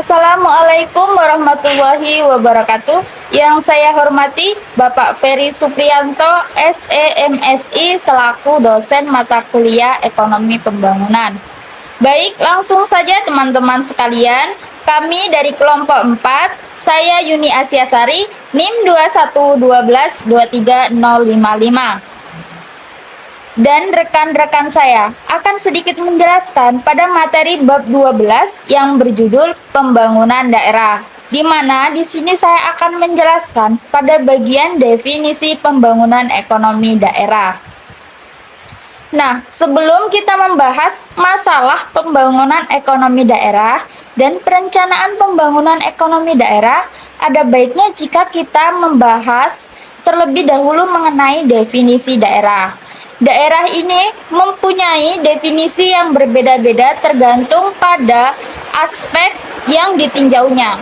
Assalamualaikum warahmatullahi wabarakatuh. Yang saya hormati Bapak Ferry Supriyanto, SEMSI, selaku dosen mata kuliah Ekonomi Pembangunan. Baik, langsung saja teman-teman sekalian. Kami dari kelompok 4, saya Yuni Asyasari, NIM 211123055. Dan rekan-rekan saya akan sedikit menjelaskan pada materi bab 12 yang berjudul Pembangunan Daerah, di mana di sini saya akan menjelaskan pada bagian definisi pembangunan ekonomi daerah. Nah, sebelum kita membahas masalah pembangunan ekonomi daerah dan perencanaan pembangunan ekonomi daerah, ada baiknya jika kita membahas terlebih dahulu mengenai definisi daerah. Daerah ini mempunyai definisi yang berbeda-beda tergantung pada aspek yang ditinjaunya.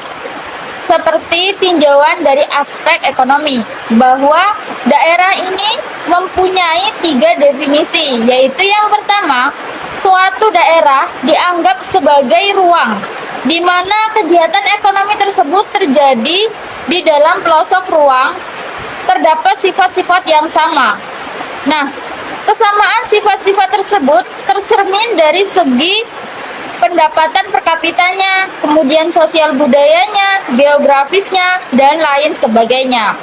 Seperti tinjauan dari aspek ekonomi, bahwa daerah ini mempunyai 3 definisi, yaitu yang pertama, suatu daerah dianggap sebagai ruang, di mana kegiatan ekonomi tersebut terjadi di dalam pelosok ruang, terdapat sifat-sifat yang sama. Nah, kesamaan sifat-sifat tersebut tercermin dari segi pendapatan per kapitanya, kemudian sosial budayanya, geografisnya, dan lain sebagainya.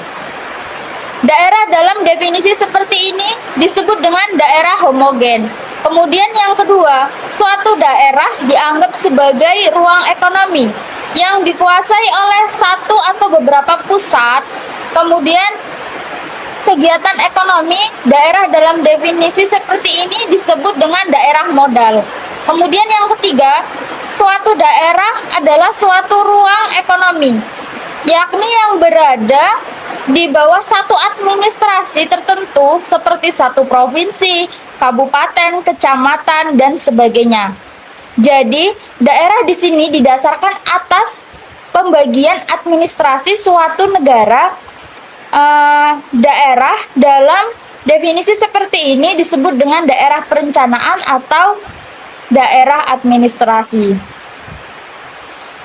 Daerah dalam definisi seperti ini disebut dengan daerah homogen. Kemudian yang kedua, suatu daerah dianggap sebagai ruang ekonomi yang dikuasai oleh satu atau beberapa pusat. Kemudian kegiatan ekonomi daerah dalam definisi seperti ini disebut dengan daerah modal. Kemudian yang ketiga, suatu daerah adalah suatu ruang ekonomi, yakni yang berada di bawah satu administrasi tertentu seperti satu provinsi, kabupaten, kecamatan, dan sebagainya. Jadi, daerah di sini didasarkan atas pembagian administrasi suatu negara. Daerah dalam definisi seperti ini disebut dengan daerah perencanaan atau daerah administrasi.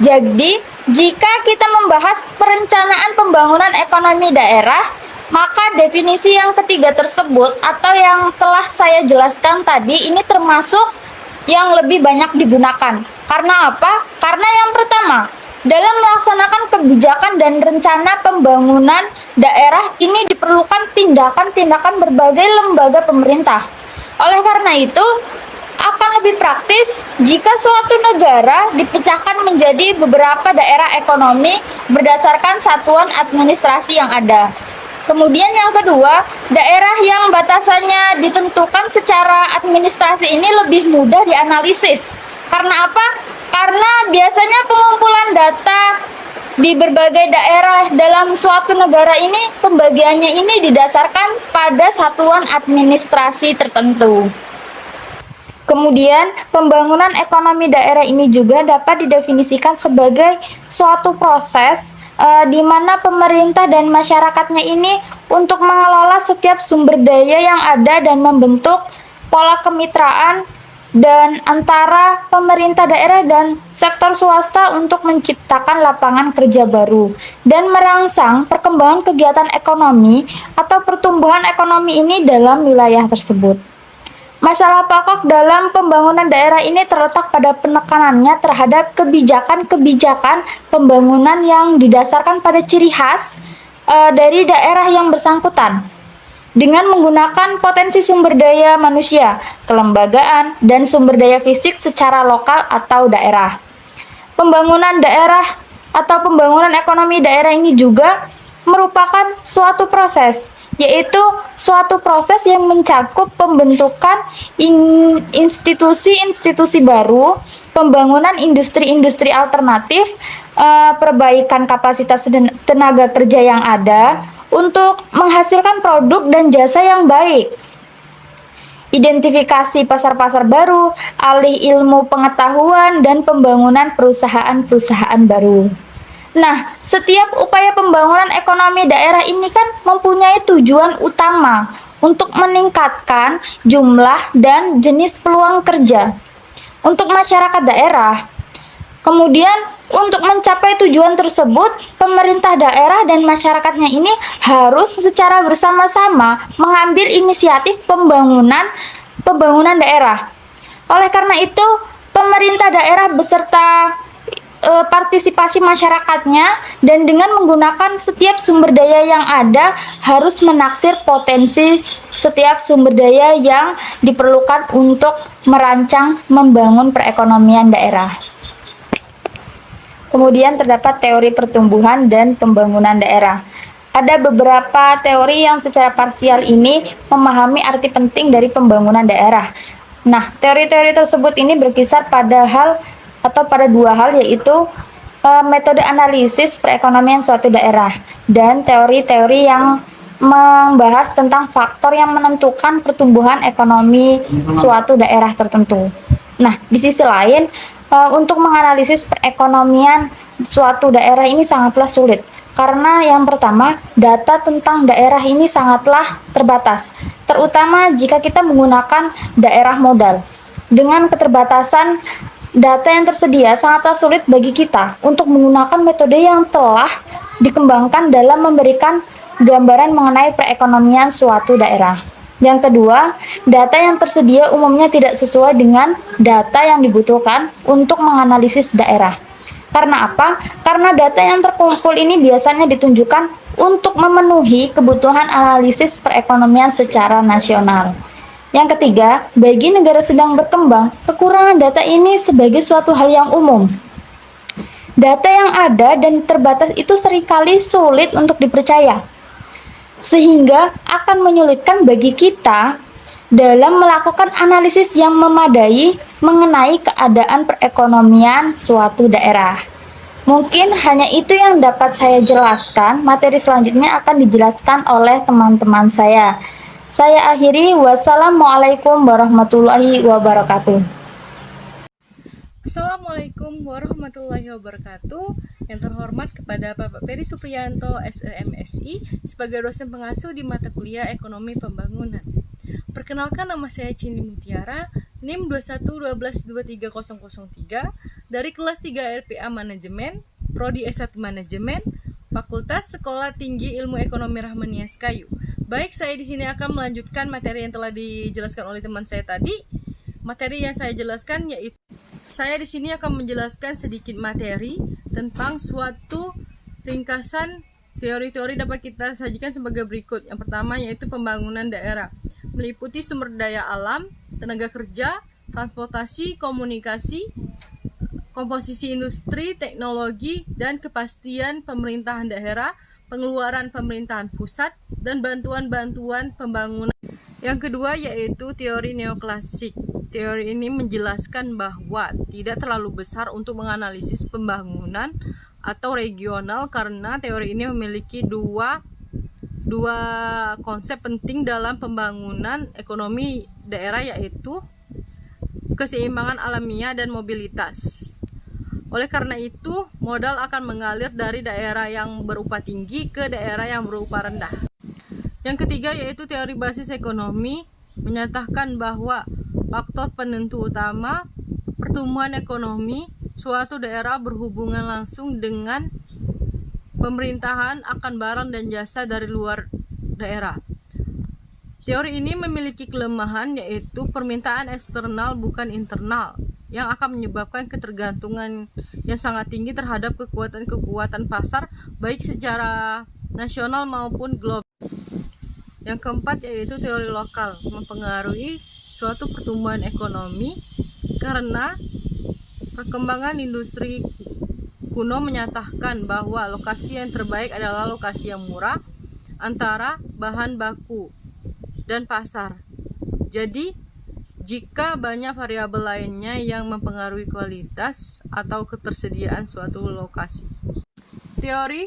Jadi, jika kita membahas perencanaan pembangunan ekonomi daerah, maka definisi yang ketiga tersebut atau yang telah saya jelaskan tadi ini termasuk yang lebih banyak digunakan. Karena apa? Karena yang pertama, dalam melaksanakan kebijakan dan rencana pembangunan daerah ini diperlukan tindakan-tindakan berbagai lembaga pemerintah. Oleh karena itu, akan lebih praktis jika suatu negara dipecahkan menjadi beberapa daerah ekonomi berdasarkan satuan administrasi yang ada. Kemudian yang kedua, daerah yang batasannya ditentukan secara administrasi ini lebih mudah dianalisis. Karena apa? Karena biasanya pengumpulan data di berbagai daerah dalam suatu negara ini, pembagiannya ini didasarkan pada satuan administrasi tertentu. Kemudian, pembangunan ekonomi daerah ini juga dapat didefinisikan sebagai suatu proses di mana pemerintah dan masyarakatnya ini untuk mengelola setiap sumber daya yang ada dan membentuk pola kemitraan dan antara pemerintah daerah dan sektor swasta untuk menciptakan lapangan kerja baru dan merangsang perkembangan kegiatan ekonomi atau pertumbuhan ekonomi ini dalam wilayah tersebut. Masalah pokok dalam pembangunan daerah ini terletak pada penekanannya terhadap kebijakan-kebijakan pembangunan yang didasarkan pada ciri khas dari daerah yang bersangkutan, dengan menggunakan potensi sumber daya manusia, kelembagaan, dan sumber daya fisik secara lokal atau daerah. Pembangunan daerah atau pembangunan ekonomi daerah ini juga merupakan suatu proses, yaitu suatu proses yang mencakup pembentukan institusi-institusi baru, pembangunan industri-industri alternatif, perbaikan kapasitas tenaga kerja yang ada, untuk menghasilkan produk dan jasa yang baik, identifikasi pasar-pasar baru, alih ilmu pengetahuan, dan pembangunan perusahaan-perusahaan baru. Nah, setiap upaya pembangunan ekonomi daerah ini kan mempunyai tujuan utama untuk meningkatkan jumlah dan jenis peluang kerja untuk masyarakat daerah. Kemudian untuk mencapai tujuan tersebut, pemerintah daerah dan masyarakatnya ini harus secara bersama-sama mengambil inisiatif pembangunan daerah. Oleh karena itu, pemerintah daerah beserta partisipasi masyarakatnya dan dengan menggunakan setiap sumber daya yang ada harus menaksir potensi setiap sumber daya yang diperlukan untuk merancang membangun perekonomian daerah. Kemudian terdapat teori pertumbuhan dan pembangunan daerah. Ada beberapa teori yang secara parsial ini memahami arti penting dari pembangunan daerah. Nah, teori-teori tersebut ini berkisar pada dua hal, yaitu metode analisis perekonomian suatu daerah dan teori-teori yang membahas tentang faktor yang menentukan pertumbuhan ekonomi suatu daerah tertentu. Nah, di sisi lain, untuk menganalisis perekonomian suatu daerah ini sangatlah sulit, karena yang pertama, data tentang daerah ini sangatlah terbatas, terutama jika kita menggunakan daerah modal. Dengan keterbatasan data yang tersedia, sangatlah sulit bagi kita untuk menggunakan metode yang telah dikembangkan dalam memberikan gambaran mengenai perekonomian suatu daerah. Yang kedua, data yang tersedia umumnya tidak sesuai dengan data yang dibutuhkan untuk menganalisis daerah. Karena apa? Karena data yang terkumpul ini biasanya ditunjukkan untuk memenuhi kebutuhan analisis perekonomian secara nasional. Yang ketiga, bagi negara sedang berkembang, kekurangan data ini sebagai suatu hal yang umum. Data yang ada dan terbatas itu seringkali sulit untuk dipercaya, sehingga akan menyulitkan bagi kita dalam melakukan analisis yang memadai mengenai keadaan perekonomian suatu daerah. Mungkin hanya itu yang dapat saya jelaskan. Materi selanjutnya akan dijelaskan oleh teman-teman saya. Saya akhiri, wassalamualaikum warahmatullahi wabarakatuh. Assalamualaikum warahmatullahi wabarakatuh. Yang terhormat kepada Bapak Peri Supriyanto, SEMSI, sebagai dosen pengasuh di mata kuliah Ekonomi Pembangunan. Perkenalkan, nama saya Cindy Mutiara, NIM 2112230003, dari kelas 3 RPA Manajemen, Prodi S1 Manajemen, Fakultas Sekolah Tinggi Ilmu Ekonomi Rahmanias Kayu. Baik, saya di sini akan melanjutkan materi yang telah dijelaskan oleh teman saya tadi. Materi yang saya jelaskan yaitu saya di sini akan menjelaskan sedikit materi tentang suatu ringkasan teori-teori dapat kita sajikan sebagai berikut. Yang pertama yaitu pembangunan daerah, meliputi sumber daya alam, tenaga kerja, transportasi, komunikasi, komposisi industri, teknologi, dan kepastian pemerintahan daerah, pengeluaran pemerintahan pusat, dan bantuan-bantuan pembangunan. Yang kedua yaitu teori neoklasik. Teori ini menjelaskan bahwa tidak terlalu besar untuk menganalisis pembangunan atau regional, karena teori ini memiliki dua konsep penting dalam pembangunan ekonomi daerah, yaitu keseimbangan alamiah dan mobilitas. Oleh karena itu, modal akan mengalir dari daerah yang berupah tinggi ke daerah yang berupah rendah. Yang ketiga yaitu teori basis ekonomi, menyatakan bahwa faktor penentu utama pertumbuhan ekonomi suatu daerah berhubungan langsung dengan pemerintahan akan barang dan jasa dari luar daerah. Teori ini memiliki kelemahan, yaitu permintaan eksternal bukan internal, yang akan menyebabkan ketergantungan yang sangat tinggi terhadap kekuatan pasar baik secara nasional maupun global. Yang keempat yaitu teori lokal, mempengaruhi suatu pertumbuhan ekonomi karena perkembangan industri kuno menyatakan bahwa lokasi yang terbaik adalah lokasi yang murah antara bahan baku dan pasar. Jadi jika banyak variabel lainnya yang mempengaruhi kualitas atau ketersediaan suatu lokasi. Teori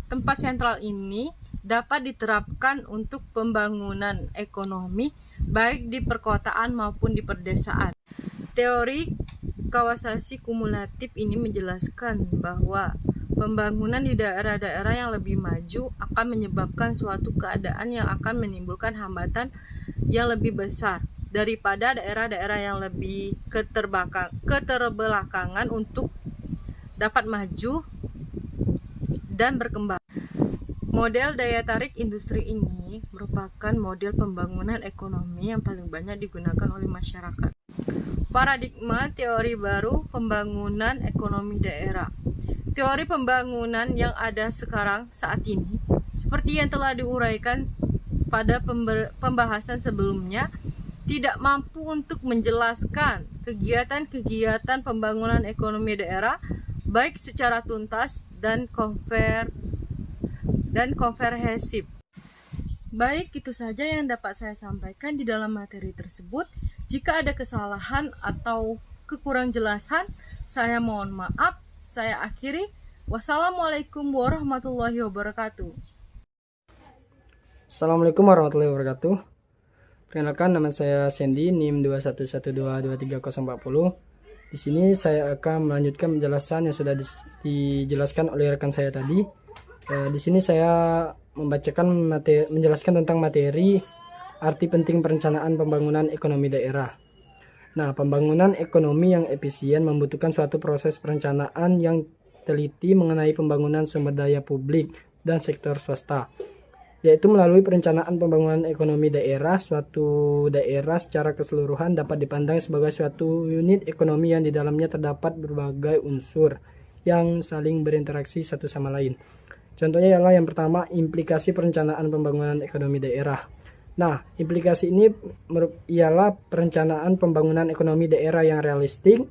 tempat sentral ini dapat diterapkan untuk pembangunan ekonomi baik di perkotaan maupun di pedesaan. Teori Kawasaki kumulatif ini menjelaskan bahwa pembangunan di daerah-daerah yang lebih maju akan menyebabkan suatu keadaan yang akan menimbulkan hambatan yang lebih besar daripada daerah-daerah yang lebih keterbelakangan untuk dapat maju dan berkembang. Model daya tarik industri ini merupakan model pembangunan ekonomi yang paling banyak digunakan oleh masyarakat. Paradigma teori baru pembangunan ekonomi daerah. Teori pembangunan yang ada sekarang saat ini, seperti yang telah diuraikan pada pembahasan sebelumnya, tidak mampu untuk menjelaskan kegiatan-kegiatan pembangunan ekonomi daerah baik secara tuntas dan komprehensif. Baik, itu saja yang dapat saya sampaikan di dalam materi tersebut. Jika ada kesalahan atau kekurang jelasan, saya mohon maaf. Saya akhiri. Wassalamualaikum warahmatullahi wabarakatuh. Assalamualaikum warahmatullahi wabarakatuh. Perkenalkan, nama saya Sandy, NIM 211122340. Di sini saya akan melanjutkan penjelasan yang sudah dijelaskan oleh rekan saya tadi. Di sini saya menjelaskan tentang materi arti penting perencanaan pembangunan ekonomi daerah. Nah, pembangunan ekonomi yang efisien membutuhkan suatu proses perencanaan yang teliti mengenai pembangunan sumber daya publik dan sektor swasta, yaitu melalui perencanaan pembangunan ekonomi daerah. Suatu daerah secara keseluruhan dapat dipandang sebagai suatu unit ekonomi yang di dalamnya terdapat berbagai unsur yang saling berinteraksi satu sama lain. Contohnya ialah yang pertama, implikasi perencanaan pembangunan ekonomi daerah. Nah, implikasi ini ialah perencanaan pembangunan ekonomi daerah yang realistik,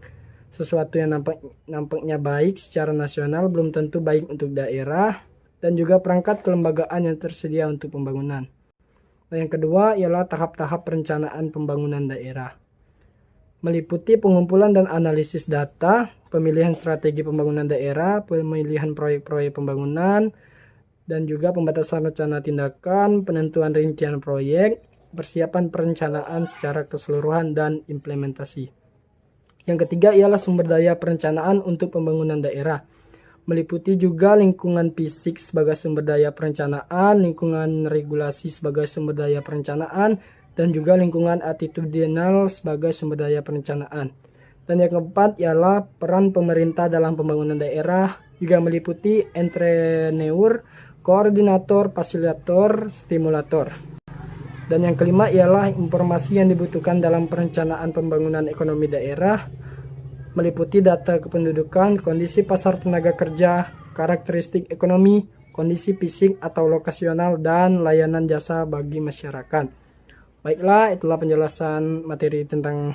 sesuatu yang nampaknya baik secara nasional belum tentu baik untuk daerah, dan juga perangkat kelembagaan yang tersedia untuk pembangunan. Nah, yang kedua ialah tahap-tahap perencanaan pembangunan daerah. Meliputi pengumpulan dan analisis data, pemilihan strategi pembangunan daerah, pemilihan proyek-proyek pembangunan, dan juga pembatasan rencana tindakan, penentuan rincian proyek, persiapan perencanaan secara keseluruhan, dan implementasi. Yang ketiga ialah sumber daya perencanaan untuk pembangunan daerah. Meliputi juga lingkungan fisik sebagai sumber daya perencanaan, lingkungan regulasi sebagai sumber daya perencanaan, dan juga lingkungan attitudinal sebagai sumber daya perencanaan. Dan yang keempat ialah peran pemerintah dalam pembangunan daerah, juga meliputi entrepreneur, koordinator, fasilitator, stimulator. Dan yang kelima ialah informasi yang dibutuhkan dalam perencanaan pembangunan ekonomi daerah, meliputi data kependudukan, kondisi pasar tenaga kerja, karakteristik ekonomi, kondisi fisik atau lokasional, dan layanan jasa bagi masyarakat. Baiklah, itulah penjelasan materi tentang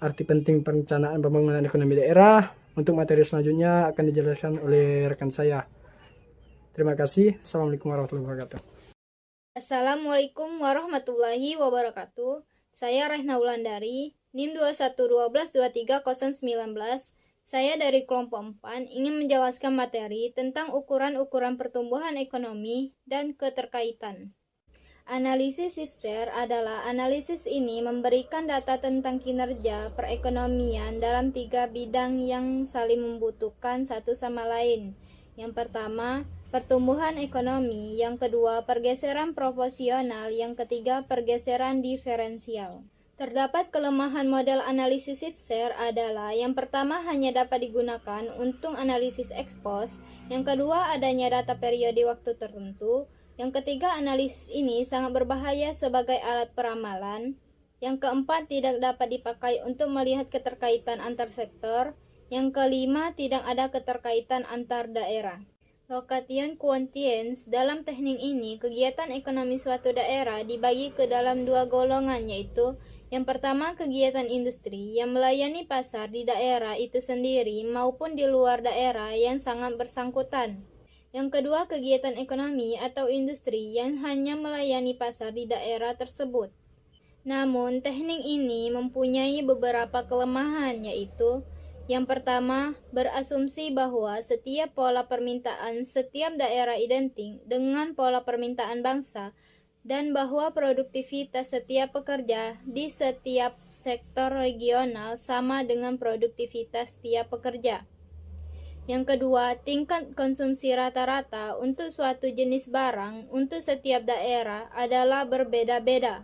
arti penting perencanaan pembangunan ekonomi daerah. Untuk materi selanjutnya akan dijelaskan oleh rekan saya. Terima kasih. Assalamualaikum warahmatullahi wabarakatuh. Assalamualaikum warahmatullahi wabarakatuh. Saya Rehna Wulandari, NIM 211123019. Saya dari kelompok 4 ingin menjelaskan materi tentang ukuran-ukuran pertumbuhan ekonomi dan keterkaitan. Analisis Shifter adalah analisis ini memberikan data tentang kinerja perekonomian dalam 3 bidang yang saling membutuhkan satu sama lain. Yang pertama, pertumbuhan ekonomi, yang kedua, pergeseran proporsional, yang ketiga, pergeseran diferensial. Terdapat kelemahan model analisis Shifter adalah yang pertama hanya dapat digunakan untuk analisis ex post, yang kedua adanya data periode waktu tertentu, yang ketiga analisis ini sangat berbahaya sebagai alat peramalan, yang keempat tidak dapat dipakai untuk melihat keterkaitan antar sektor, yang kelima tidak ada keterkaitan antar daerah. Location quotients, dalam teknik ini kegiatan ekonomi suatu daerah dibagi ke dalam 2 golongan, yaitu yang pertama kegiatan industri yang melayani pasar di daerah itu sendiri maupun di luar daerah yang sangat bersangkutan. Yang kedua kegiatan ekonomi atau industri yang hanya melayani pasar di daerah tersebut. Namun teknik ini mempunyai beberapa kelemahan, yaitu yang pertama, berasumsi bahwa setiap pola permintaan setiap daerah identik dengan pola permintaan bangsa dan bahwa produktivitas setiap pekerja di setiap sektor regional sama dengan produktivitas setiap pekerja. Yang kedua, tingkat konsumsi rata-rata untuk suatu jenis barang untuk setiap daerah adalah berbeda-beda.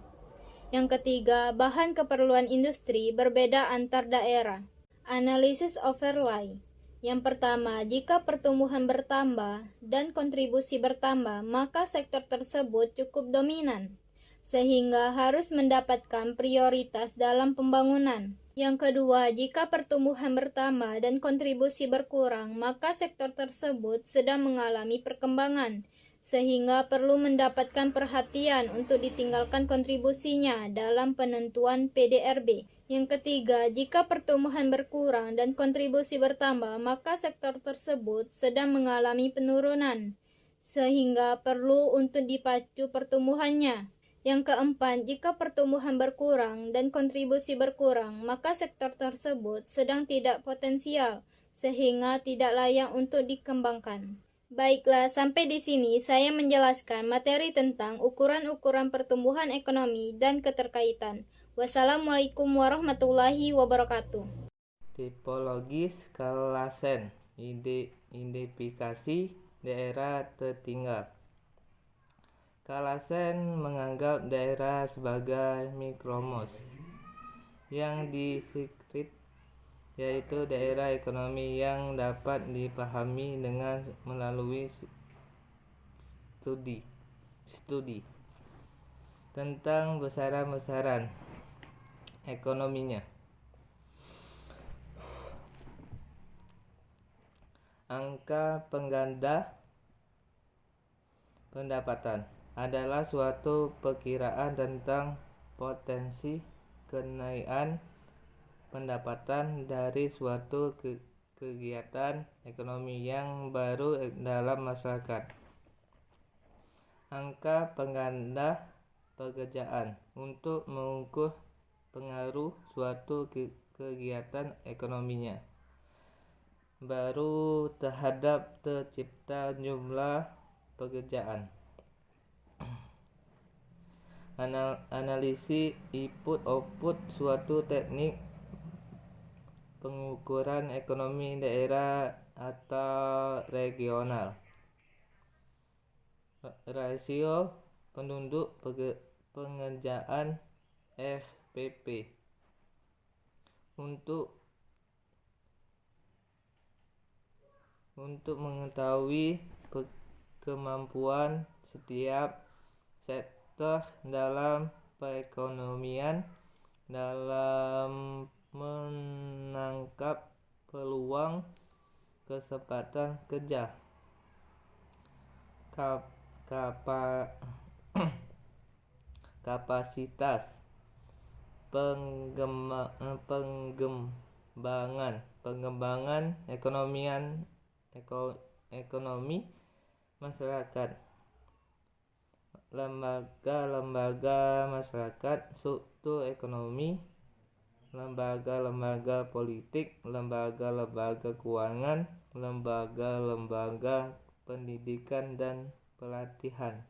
Yang ketiga, bahan keperluan industri berbeda antar daerah. Analisis overlay. Yang pertama, jika pertumbuhan bertambah dan kontribusi bertambah, maka sektor tersebut cukup dominan, sehingga harus mendapatkan prioritas dalam pembangunan. Yang kedua, jika pertumbuhan bertambah dan kontribusi berkurang, maka sektor tersebut sedang mengalami perkembangan, sehingga perlu mendapatkan perhatian untuk ditinggalkan kontribusinya dalam penentuan PDRB. Yang ketiga, jika pertumbuhan berkurang dan kontribusi bertambah, maka sektor tersebut sedang mengalami penurunan, sehingga perlu untuk dipacu pertumbuhannya. Yang keempat, jika pertumbuhan berkurang dan kontribusi berkurang, maka sektor tersebut sedang tidak potensial, sehingga tidak layak untuk dikembangkan. Baiklah, sampai di sini saya menjelaskan materi tentang ukuran-ukuran pertumbuhan ekonomi dan keterkaitan. Wassalamualaikum warahmatullahi wabarakatuh. Tipologi skala Sen, identifikasi daerah tertinggal. Skala Sen menganggap daerah sebagai mikromos yang diskrit, yaitu daerah ekonomi yang dapat dipahami dengan melalui studi tentang besaran-besaran ekonominya. Angka pengganda pendapatan adalah suatu perkiraan tentang potensi kenaikan pendapatan dari suatu kegiatan ekonomi yang baru dalam masyarakat. Angka pengganda pekerjaan untuk mengukur pengaruh suatu kegiatan ekonominya baru terhadap tercipta jumlah pekerjaan. Analisis input-output suatu teknik pengukuran ekonomi daerah atau regional. Rasio penduduk pengerjaan RPP untuk mengetahui kemampuan setiap sektor dalam perekonomian dalam menangkap peluang kesempatan kerja. Kapasitas pengembangan ekonomi masyarakat, lembaga-lembaga masyarakat, struktur ekonomi, lembaga-lembaga politik, lembaga-lembaga keuangan, lembaga-lembaga pendidikan dan pelatihan.